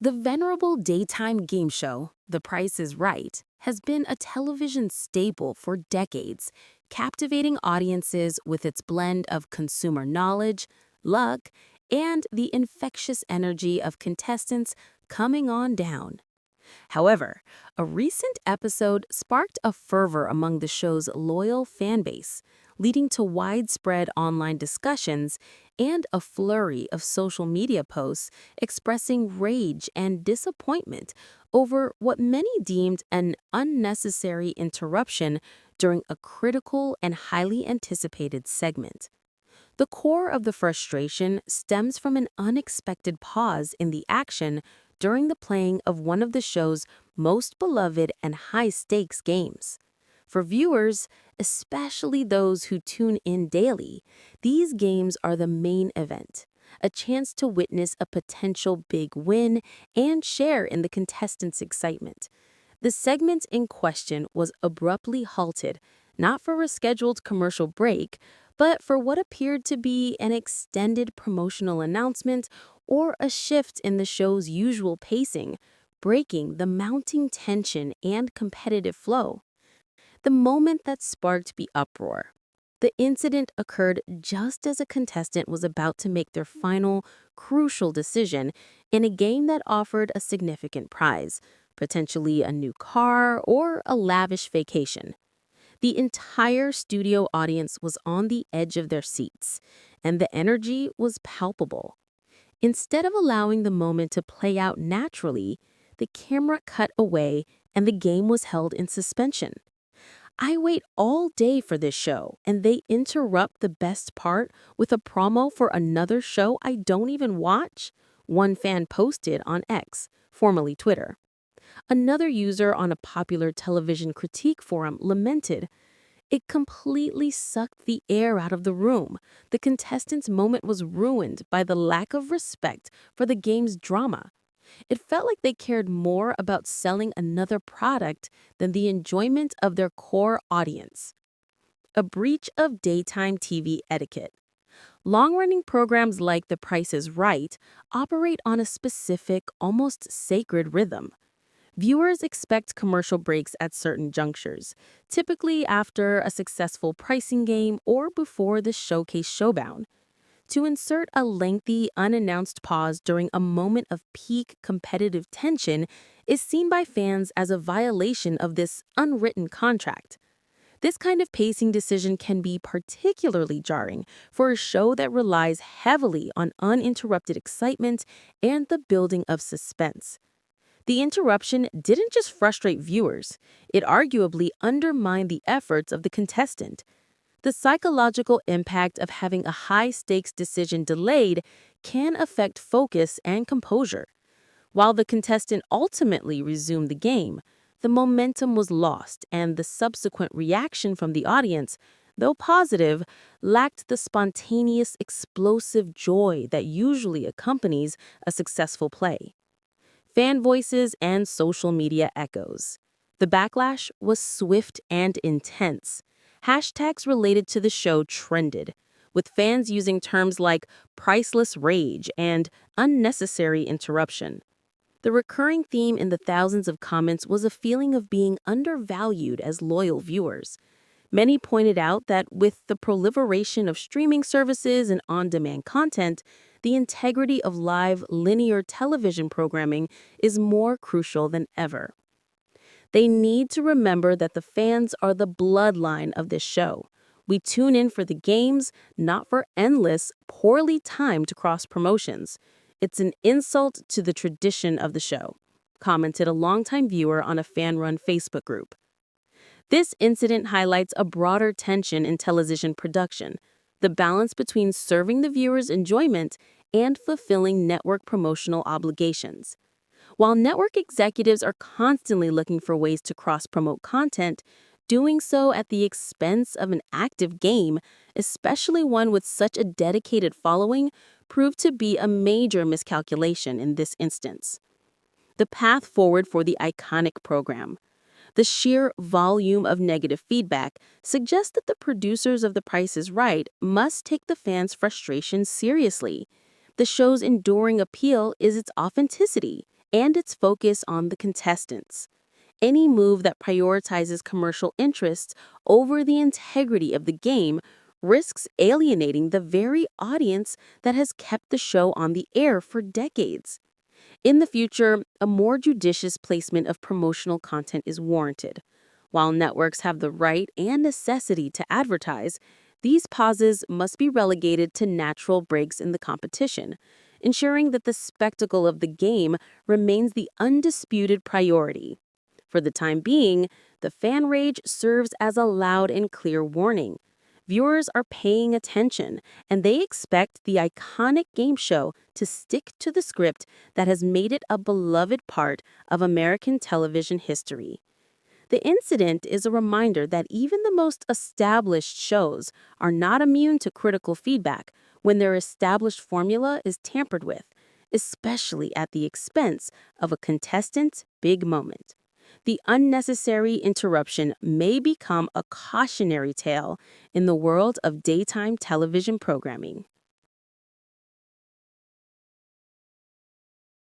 The venerable daytime game show, The Price is Right, has been a television staple for decades, captivating audiences with its blend of consumer knowledge, luck, and the infectious energy of contestants coming on down. However, a recent episode sparked a fervor among the show's loyal fan base, leading to widespread online discussions and a flurry of social media posts expressing rage and disappointment over what many deemed an unnecessary interruption during a critical and highly anticipated segment. The core of the frustration stems from an unexpected pause in the action during the playing of one of the show's most beloved and high-stakes games. For viewers, especially those who tune in daily, these games are the main event, a chance to witness a potential big win and share in the contestants' excitement. The segment in question was abruptly halted, not for a scheduled commercial break, but for what appeared to be an extended promotional announcement or a shift in the show's usual pacing, breaking the mounting tension and competitive flow. The moment that sparked the uproar. The incident occurred just as a contestant was about to make their final, crucial decision in a game that offered a significant prize, potentially a new car or a lavish vacation. The entire studio audience was on the edge of their seats, and the energy was palpable. Instead of allowing the moment to play out naturally, the camera cut away and the game was held in suspension. I wait all day for this show, and they interrupt the best part with a promo for another show I don't even watch? One fan posted on X, formerly Twitter. Another user on a popular television critique forum lamented, "It completely sucked the air out of the room. The contestants' moment was ruined by the lack of respect for the game's drama. It felt like they cared more about selling another product than the enjoyment of their core audience." A breach of daytime TV etiquette. Long-running programs like The Price is Right operate on a specific, almost sacred rhythm. Viewers expect commercial breaks at certain junctures, typically after a successful pricing game or before the showcase showdown. To insert a lengthy, unannounced pause during a moment of peak competitive tension is seen by fans as a violation of this unwritten contract. This kind of pacing decision can be particularly jarring for a show that relies heavily on uninterrupted excitement and the building of suspense. The interruption didn't just frustrate viewers, it arguably undermined the efforts of the contestant. The psychological impact of having a high-stakes decision delayed can affect focus and composure. While the contestant ultimately resumed the game, the momentum was lost and the subsequent reaction from the audience, though positive, lacked the spontaneous, explosive joy that usually accompanies a successful play. Fan voices and social media echoes. The backlash was swift and intense. Hashtags related to the show trended, with fans using terms like priceless rage and unnecessary interruption. The recurring theme in the thousands of comments was a feeling of being undervalued as loyal viewers. Many pointed out that with the proliferation of streaming services and on-demand content, the integrity of live linear television programming is more crucial than ever. They need to remember that the fans are the bloodline of this show. We tune in for the games, not for endless, poorly timed cross-promotions. It's an insult to the tradition of the show, commented a longtime viewer on a fan-run Facebook group. This incident highlights a broader tension in television production, the balance between serving the viewer's enjoyment and fulfilling network promotional obligations. While network executives are constantly looking for ways to cross-promote content, doing so at the expense of an active game, especially one with such a dedicated following, proved to be a major miscalculation in this instance. The path forward for the iconic program. The sheer volume of negative feedback suggests that the producers of The Price is Right must take the fans' frustration seriously. The show's enduring appeal is its authenticity, and its focus on the contestants. Any move that prioritizes commercial interests over the integrity of the game risks alienating the very audience that has kept the show on the air for decades. In the future, a more judicious placement of promotional content is warranted. While networks have the right and necessity to advertise, these pauses must be relegated to natural breaks in the competition, ensuring that the spectacle of the game remains the undisputed priority. For the time being, the fan rage serves as a loud and clear warning. Viewers are paying attention, and they expect the iconic game show to stick to the script that has made it a beloved part of American television history. The incident is a reminder that even the most established shows are not immune to critical feedback when their established formula is tampered with, especially at the expense of a contestant's big moment. The unnecessary interruption may become a cautionary tale in the world of daytime television programming.